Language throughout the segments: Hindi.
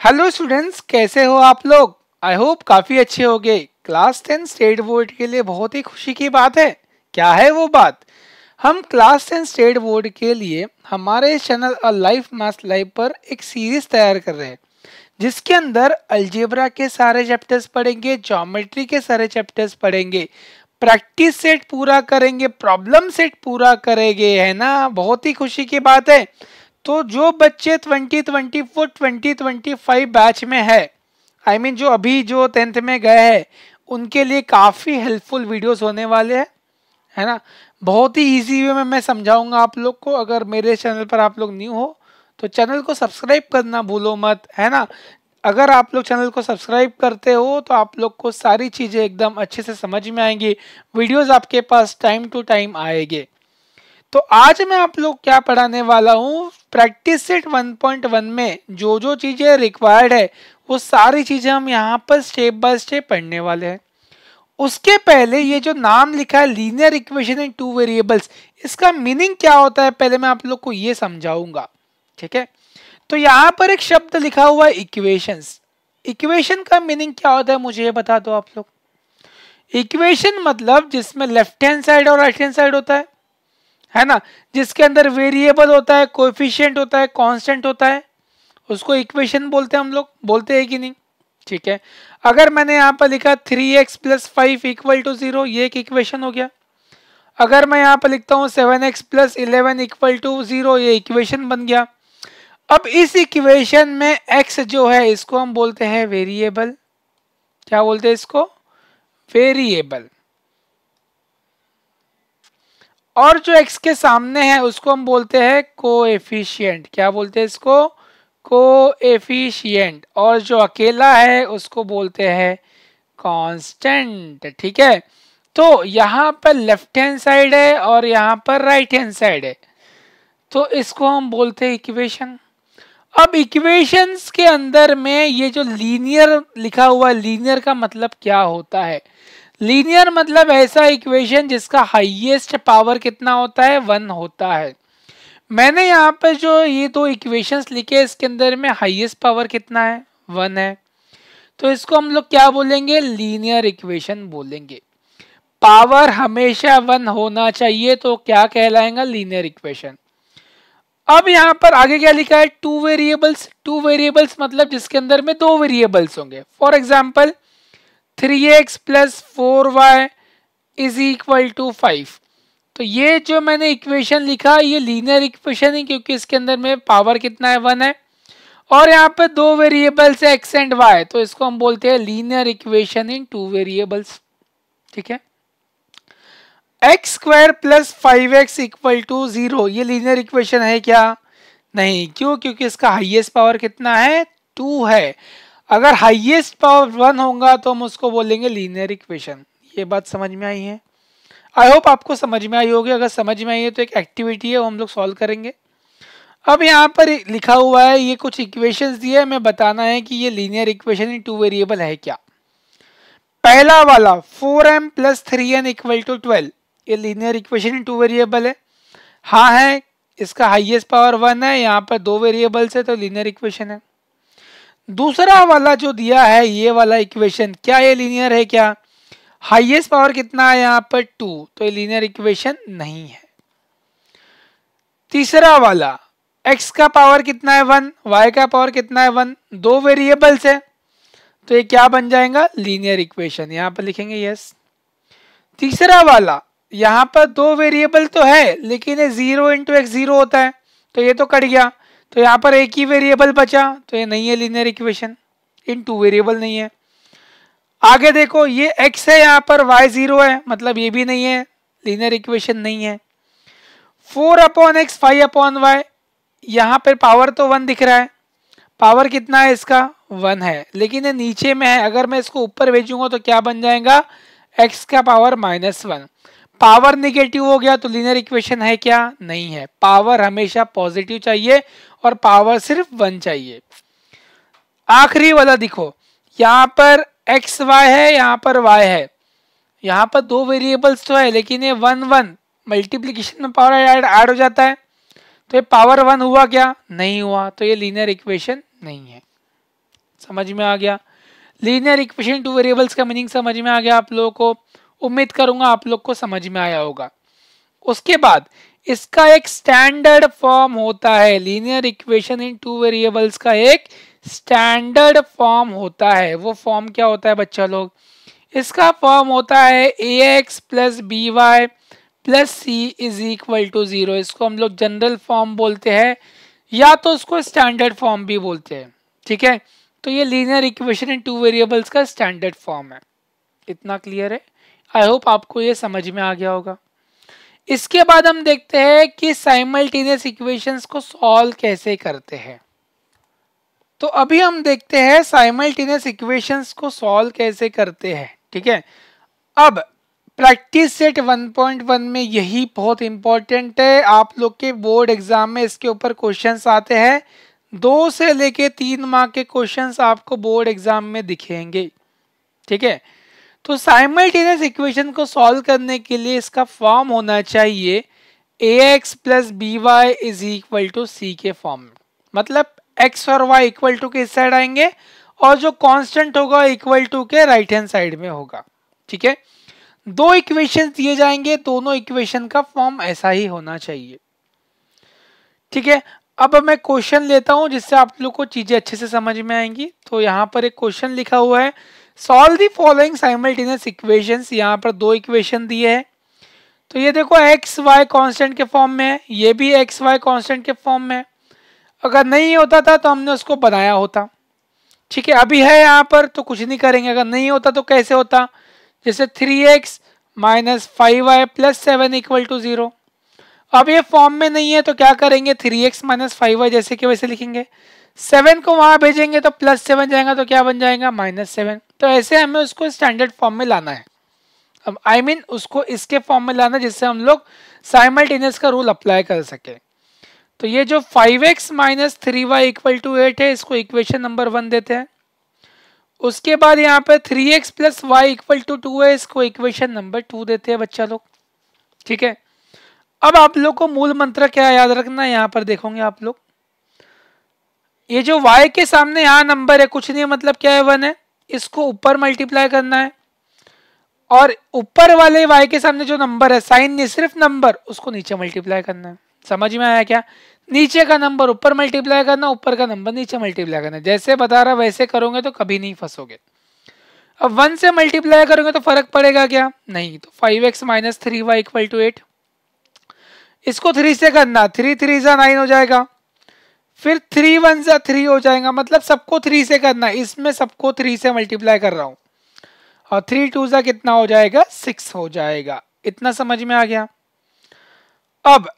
हेलो स्टूडेंट्स, कैसे हो आप लोग। आई होप काफ़ी अच्छे होंगे। क्लास 10 स्टेट बोर्ड के लिए बहुत ही खुशी की बात है। क्या है वो बात? हम क्लास 10 स्टेट बोर्ड के लिए हमारे channel a life maths live पर एक सीरीज तैयार कर रहे हैं, जिसके अंदर अलजेब्रा के सारे चैप्टर्स पढ़ेंगे, ज्योमेट्री के सारे चैप्टर्स पढ़ेंगे, प्रैक्टिस सेट पूरा करेंगे, प्रॉब्लम सेट पूरा करेंगे, है ना। बहुत ही खुशी की बात है। तो जो बच्चे 2024 2025 बैच में है, जो अभी जो 10th में गए हैं, उनके लिए काफ़ी हेल्पफुल वीडियोस होने वाले हैं, है ना। बहुत ही इजी वे में मैं समझाऊंगा आप लोग को। अगर मेरे चैनल पर आप लोग न्यू हो तो चैनल को सब्सक्राइब करना भूलो मत, है ना। अगर आप लोग चैनल को सब्सक्राइब करते हो तो आप लोग को सारी चीज़ें एकदम अच्छे से समझ में आएंगी, वीडियोस आपके पास टाइम टू टाइम आएंगे। तो आज मैं आप लोग क्या पढ़ाने वाला हूँ, प्रैक्टिस सेट 1.1 में जो जो चीज़ें रिक्वायर्ड है वो सारी चीज़ें हम यहाँ पर स्टेप बाय स्टेप पढ़ने वाले हैं। उसके पहले ये जो नाम लिखा है linear equation in two variables, इसका मीनिंग क्या होता है पहले मैं आप लोग को ये समझाऊंगा, ठीक है। तो यहाँ पर एक शब्द लिखा हुआ है इक्वेशंस। इक्वेशन का मीनिंग क्या होता है मुझे ये बता दो आप लोग। इक्वेशन मतलब जिसमें लेफ्ट हैंड साइड और राइट हैंड साइड होता है ना, जिसके अंदर वेरिएबल होता है, कोएफिशिएंट होता है, कांस्टेंट होता है, उसको इक्वेशन बोलते हैं। हम लोग बोलते हैं कि नहीं, ठीक है। अगर मैंने यहाँ पर लिखा 3x + 5 = 0, ये एक इक्वेशन हो गया। अगर मैं यहाँ पर लिखता हूँ 7x + 11 = 0, ये इक्वेशन बन गया। अब इस इक्वेशन में x जो है इसको हम बोलते हैं वेरिएबल। क्या बोलते हैं इसको? वेरिएबल। और जो x के सामने है उसको हम बोलते हैं कोएफिशिएंट। क्या बोलते हैं इसको? कोएफिशिएंट। और जो अकेला है उसको बोलते हैं कांस्टेंट, ठीक है। तो यहाँ पर लेफ्ट हैंड साइड है और यहाँ पर राइट हैंड साइड है, तो इसको हम बोलते हैं इक्वेशन। अब इक्वेशंस के अंदर में ये जो लीनियर लिखा हुआ है, लीनियर का मतलब क्या होता है? लीनियर मतलब ऐसा इक्वेशन जिसका हाईएस्ट पावर कितना होता है? 1 होता है। मैंने यहाँ पर जो ये दो इक्वेशंस लिखे इसके अंदर में हाईएस्ट पावर कितना है? 1 है। तो इसको हम लोग क्या बोलेंगे? लीनियर इक्वेशन बोलेंगे। पावर हमेशा 1 होना चाहिए तो क्या कहलाएगा? Linear equation. अब यहाँ पर आगे क्या लिखा है? Two variables. टू वेरिएबल्स मतलब जिसके अंदर में दो वेरिएबल्स होंगे। For example 3x + 4y = 5। तो ये जो मैंने इक्वेशन लिखा ये लीनियर इक्वेशन है, क्योंकि इसके अंदर में पावर कितना है? 1 है। और यहाँ पे दो वेरिएबल्स है x एंड y, तो इसको हम बोलते हैं linear equation in two variables, ठीक है। x² + 5x = 0, ये लीनियर इक्वेशन है क्या? नहीं। क्यों? क्योंकि इसका हाईएस्ट पावर कितना है? 2 है। अगर हाईएस्ट पावर 1 होगा तो हम उसको बोलेंगे लीनियर इक्वेशन। ये बात समझ में आई है? आई होप आपको समझ में आई होगी। अगर समझ में आई है तो एक एक्टिविटी है वो हम लोग सॉल्व करेंगे। अब यहाँ पर लिखा हुआ है, ये कुछ इक्वेशंस दिए है, हमें बताना है कि ये linear equation in two variable है क्या। पहला वाला 4m + 3n = 12, ये linear equation in two variable है। हाँ है, इसका हाईएस्ट पावर 1 है, यहाँ पर दो वेरिएबल्स है तो लीनियर इक्वेशन है। दूसरा वाला जो दिया है ये वाला इक्वेशन, क्या ये लीनियर है क्या? हाईएस्ट पावर कितना है यहाँ पर? 2, तो ये लीनियर इक्वेशन नहीं है। तीसरा वाला x का पावर कितना है? 1, y का पावर कितना है? 1, दो वेरिएबल्स है तो ये क्या बन जाएगा? Linear equation. यहाँ पर लिखेंगे यस। तीसरा वाला यहाँ पर दो वेरिएबल तो है लेकिन ये 0 × x 0 होता है, तो ये तो कट गया, तो यहाँ पर एक ही वेरिएबल बचा, तो ये नहीं है लीनियर इक्वेशन, इन टू वेरिएबल नहीं है। आगे देखो, ये x है, यहाँ पर y 0 है, मतलब ये भी नहीं है, लीनियर इक्वेशन नहीं है। 4/x 5/y, यहाँ पर पावर तो 1 दिख रहा है, पावर कितना है इसका? 1 है, लेकिन ये नीचे में है। अगर मैं इसको ऊपर भेजूंगा तो क्या बन जाएगा? x का पावर -1। पावर नेगेटिव हो गया तो लीनियर इक्वेशन है क्या? नहीं है। पावर हमेशा पॉजिटिव चाहिए और पावर सिर्फ 1 चाहिए। आखिरी वाला दिखो, यहाँ पर एक्स वाई है, यहाँ पर y है, यहाँ पर दो वेरिएबल्स तो है लेकिन ये 1 1 मल्टीप्लीकेशन में पावर ऐड हो जाता है, तो ये पावर 1 हुआ क्या? नहीं हुआ, तो ये लीनियर इक्वेशन नहीं है। समझ में आ गया। लीनियर इक्वेशन टू वेरिएबल्स का मीनिंग समझ में आ गया आप लोगों को। उम्मीद करूंगा आप लोग को समझ में आया होगा। उसके बाद इसका एक स्टैंडर्ड फॉर्म होता है, linear equation in two variables का एक स्टैंडर्ड फॉर्म होता है। वो फॉर्म क्या होता है बच्चा लोग? इसका फॉर्म होता है ax plus B Y plus C is equal to 0। इसको हम लोग जनरल फॉर्म बोलते हैं या तो उसको स्टैंडर्ड फॉर्म भी बोलते हैं। ठीक है, तो ये linear equation in two variables का स्टैंडर्ड फॉर्म है। इतना क्लियर है? आई होप आपको ये समझ में आ गया होगा। इसके बाद हम देखते हैं कि साइमल्टेनियस इक्वेशंस को सॉल्व कैसे करते हैं। तो अभी हम देखते हैं साइमल्टेनियस इक्वेशंस को सॉल्व कैसे करते हैं। ठीक है, अब प्रैक्टिस सेट 1.1 में यही बहुत इंपॉर्टेंट है। आप लोग के बोर्ड एग्जाम में इसके ऊपर क्वेश्चंस आते हैं। 2 से लेके 3 मार्क के क्वेश्चंस आपको बोर्ड एग्जाम में दिखेंगे। ठीक है, तो साइमल्टेनियस इक्वेशन को सॉल्व करने के लिए इसका फॉर्म होना चाहिए ax plus B Y is equal to C के फॉर्म में। मतलब x और y इक्वल टू के इस साइड आएंगे और जो कांस्टेंट होगा इक्वल टू के राइट हैंड साइड में होगा। ठीक है, 2 इक्वेशन दिए जाएंगे, दोनों इक्वेशन का फॉर्म ऐसा ही होना चाहिए। ठीक है, अब मैं क्वेश्चन लेता हूं जिससे आप लोग को चीजें अच्छे से समझ में आएंगी। तो यहाँ पर एक क्वेश्चन लिखा हुआ है, solve the following simultaneous equations. यहाँ पर 2 इक्वेशन दिए हैं। तो ये देखो एक्स वाई कांस्टेंट के फॉर्म में है, ये भी एक्स वाई कांस्टेंट के फॉर्म में है। अगर नहीं होता था तो हमने उसको बनाया होता। ठीक है, अभी है यहाँ पर तो कुछ नहीं करेंगे। अगर नहीं होता तो कैसे होता? जैसे 3x minus 5y plus 7 equal to 0। अब ये फॉर्म में नहीं है तो क्या करेंगे? 3x माइनस 5y जैसे कि वैसे लिखेंगे। 7 को वहां भेजेंगे तो प्लस 7 जाएगा तो क्या बन जाएगा? -7। तो ऐसे हमें उसको स्टैंडर्ड फॉर्म में लाना है। अब आई मीन उसको इसके फॉर्म में लाना जिससे हम लोग साइमल्टेनियस का रूल अप्लाई कर सके। तो ये जो 5x minus 3y equal to 8 है, इसको इक्वेशन नंबर 1 देते हैं। उसके बाद यहाँ पे 3x plus Y equal to 2 है, इसको इक्वेशन नंबर 2 देते हैं बच्चा लोग। ठीक है, अब आप लोग को मूल मंत्र क्या याद रखना है, यहाँ पर देखोगे आप लोग, ये जो y के सामने यहाँ नंबर है कुछ नहीं, मतलब क्या है 1 है, इसको ऊपर मल्टीप्लाई करना है। और ऊपर वाले y के सामने जो नंबर है, साइन नहीं सिर्फ नंबर, उसको नीचे मल्टीप्लाई करना है। समझ में आया क्या? नीचे का नंबर ऊपर मल्टीप्लाई करना, ऊपर का नंबर नीचे मल्टीप्लाई करना। जैसे बता रहा वैसे करोगे तो कभी नहीं फंसोगे। अब 1 से मल्टीप्लाई करोगे तो फर्क पड़ेगा क्या? नहीं। तो 5x minus 3y equal to 8, इसको 3 से करना, 3 3 जा 9 हो जाएगा, फिर 3 1 जा 3 हो जाएगा। मतलब सबको 3 से करना, इसमें सबको 3 से मल्टीप्लाई कर रहा हूं, और 3 2 जा कितना हो जाएगा? 6 हो जाएगा। इतना समझ में आ गया। अब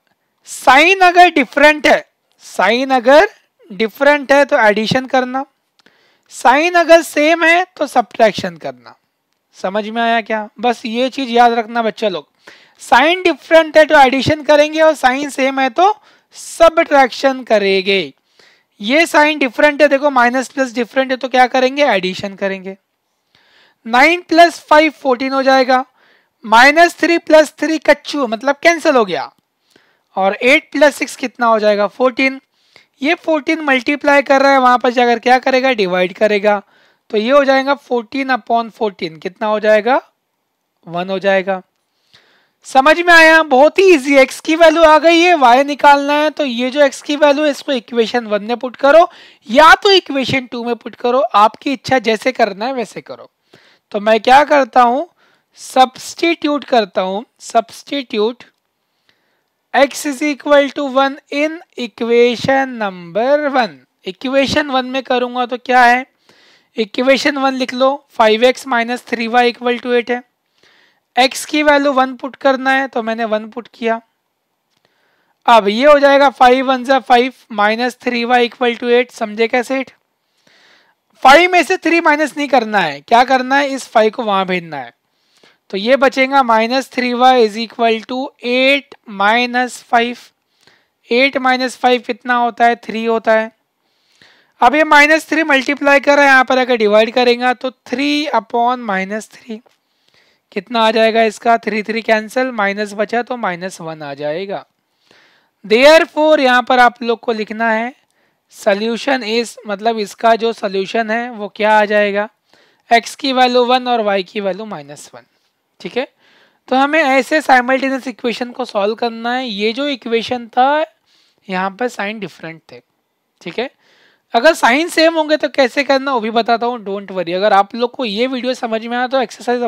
साइन अगर डिफरेंट है, साइन अगर डिफरेंट है तो एडिशन करना, साइन अगर सेम है तो सब्ट्रैक्शन करना। समझ में आया क्या? बस ये चीज याद रखना बच्चा लोग, साइन डिफरेंट है तो एडिशन करेंगे और साइन सेम है तो सब्ट्रैक्शन करेंगे। ये साइन डिफरेंट है, देखो माइनस प्लस डिफरेंट है तो क्या करेंगे? एडिशन करेंगे। 9 प्लस 5 14 हो जाएगा, -3 प्लस 3 कच्चू मतलब कैंसिल हो गया, और 8 प्लस 6 कितना हो जाएगा? 14। ये 14 मल्टीप्लाई कर रहा है, वहां पर जाकर क्या करेगा? डिवाइड करेगा। तो ये हो जाएगा 14 अपॉन 14 कितना हो जाएगा? 1 हो जाएगा। समझ में आया? बहुत ही इजी। x की वैल्यू आ गई है, y निकालना है, तो ये जो x की वैल्यू है इसको इक्वेशन 1 में पुट करो या तो इक्वेशन 2 में पुट करो, आपकी इच्छा, जैसे करना है वैसे करो। तो मैं क्या करता हूं? सब्स्टिट्यूट करता हूं, substitute x is equal to 1 in equation number 1। Equation 1 में करूंगा तो क्या है? इक्वेशन 1 लिख लो, 5x minus 3y equal to 8 है। x की वैल्यू 1 पुट करना है तो मैंने 1 पुट किया। अब ये हो जाएगा 5 1 जा 5 माइनस 3y इक्वल टू 8। समझे कैसे? 5 में से 3 माइनस नहीं करना है, क्या करना है? इस 5 को वहां भेजना है। तो ये बचेगा -3y is equal to 8 minus 5। 8 minus 5 कितना होता है? 3 होता है। अब ये -3 मल्टीप्लाई कर रहा है, यहाँ पर अगर डिवाइड करेंगे तो 3 अपॉन -3 कितना आ जाएगा इसका? 3 3 कैंसिल, माइनस बचा तो -1 आ जाएगा। देयरफॉर यहाँ पर आप लोग को लिखना है सोल्यूशन इज मतलब इसका जो सोल्यूशन है वो क्या आ जाएगा, x की वैल्यू 1 और y की वैल्यू -1। ठीक है, तो हमें ऐसे साइमल्टेनियस इक्वेशन को सॉल्व करना है। ये जो इक्वेशन था यहाँ पर साइन डिफरेंट थे। ठीक है, अगर साइन सेम होंगे तो कैसे करना वो भी बताता हूँ, डोंट वरी। अगर आप लोग को ये वीडियो समझ में आया तो एक्सरसाइज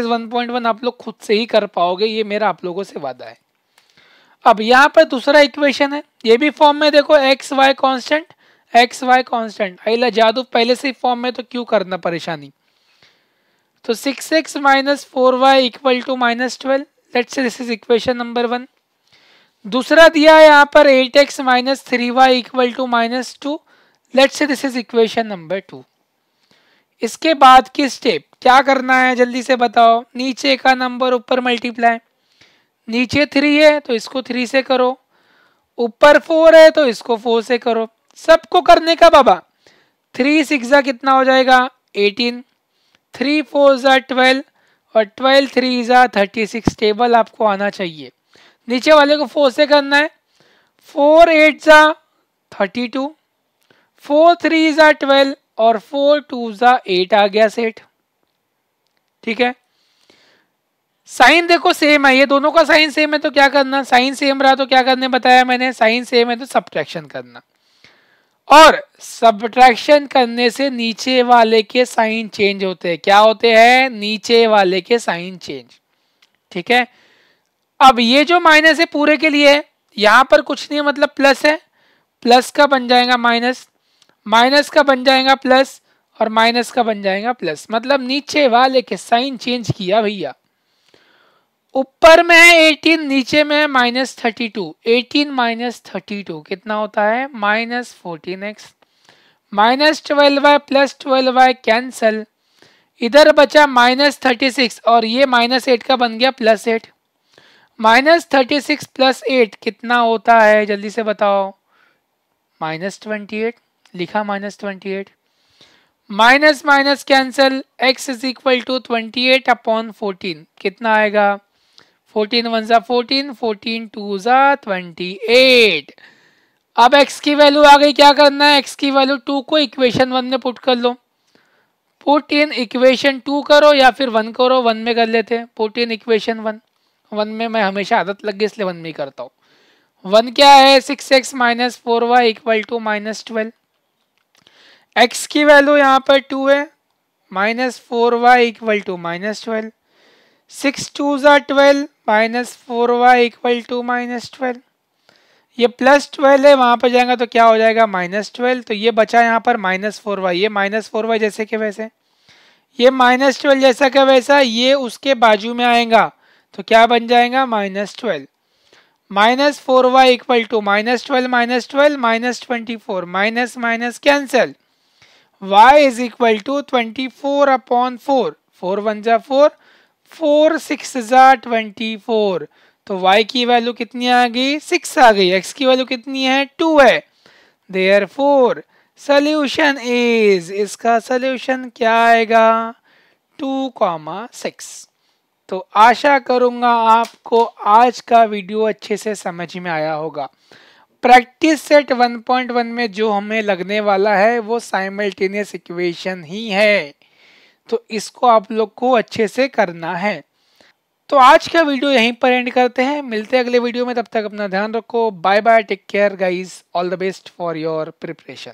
1.1 आप लोग खुद से ही कर पाओगे, ये मेरा आप लोगों से वादा है। अब यहाँ पर दूसरा इक्वेशन है, ये भी फॉर्म में देखो X Y constant, X Y constant. अला जादू पहले से ही फॉर्म में तो क्यों करना परेशानी। तो 6x - 4y equal to -12, let's say this is equation number 1। दूसरा दिया है यहाँ पर 8x - 3y equal to -2, let's say this is equation number 2। इसके बाद की स्टेप क्या करना है जल्दी से बताओ। नीचे का नंबर ऊपर मल्टीप्लाई, नीचे 3 है तो इसको 3 से करो, ऊपर 4 है तो इसको 4 से करो। सबको करने का बाबा। 3 6 कितना हो जाएगा 18, 3 4 12 और 12 3 36। टेबल आपको आना चाहिए। नीचे वाले को 4 से करना है, 4 8 32, 4 3 12 और 4 2 8 आ गया सेट। ठीक है, साइन देखो सेम है, ये दोनों का साइन सेम है तो क्या करना, साइन सेम रहा तो क्या करने बताया मैंने, साइन सेम है तो सब्ट्रैक्शन करना। और सब्ट्रैक्शन करने से नीचे वाले के साइन चेंज होते हैं। क्या होते हैं, नीचे वाले के साइन चेंज। ठीक है, अब ये जो माइनस है पूरे के लिए है, यहां पर कुछ नहीं है मतलब प्लस है, प्लस का बन जाएगा माइनस, माइनस का बन जाएगा प्लस और माइनस का बन जाएगा प्लस। मतलब नीचे वाले के साइन चेंज किया भैया। ऊपर में है 18, नीचे में है -32। 18 - 32 कितना होता है -14x। -12y + 12y कैंसल, इधर बचा -36 और ये -8 का बन गया +8। -36 + 8 कितना होता है जल्दी से बताओ, -28। लिखा -28, minus minus cancel, x is equal to 28/14 कितना आएगा 14 1 14, 14 2 28। अब x की वैल्यू आ गई, क्या करना है, x की वैल्यू 2 को इक्वेशन 1 में पुट कर लो। पुट इन इक्वेशन 2 करो या फिर 1 करो, 1 में कर लेते हैं। पुट इन इक्वेशन 1, 1 में मैं हमेशा आदत लग गई इसलिए 1 में ही करता हूँ। 1 क्या है 6x - 4y equal to -12। x की वैल्यू यहाँ पर 2 है, -4y equal to -12। 6 2 12, -4y equal to -12। ये +12 है, वहां पर जाएगा तो क्या हो जाएगा -12। तो ये बचा यहाँ पर -4y, ये -4y जैसे कि वैसे, ये -12 जैसा कि वैसा, ये उसके बाजू में आएगा तो क्या बन जाएगा -12। -4y equal to -12 -12 -24, minus minus cancel, y is equal to 24/4, 4 1 4, 4 6 24। तो y की वैल्यू कितनी आ गई 6 आ गई, x की वैल्यू कितनी है 2 है। देयरफॉर सॉल्यूशन इज, इसका सॉल्यूशन क्या आएगा 2,6। तो आशा करूंगा आपको आज का वीडियो अच्छे से समझ में आया होगा। प्रैक्टिस सेट 1.1 में जो हमें लगने वाला है वो साइमल्टेनियस इक्वेशन ही है, तो इसको आप लोग को अच्छे से करना है। तो आज का वीडियो यहीं पर एंड करते हैं, मिलते हैं अगले वीडियो में। तब तक अपना ध्यान रखो, bye bye, take care guys, all the best for your preparation.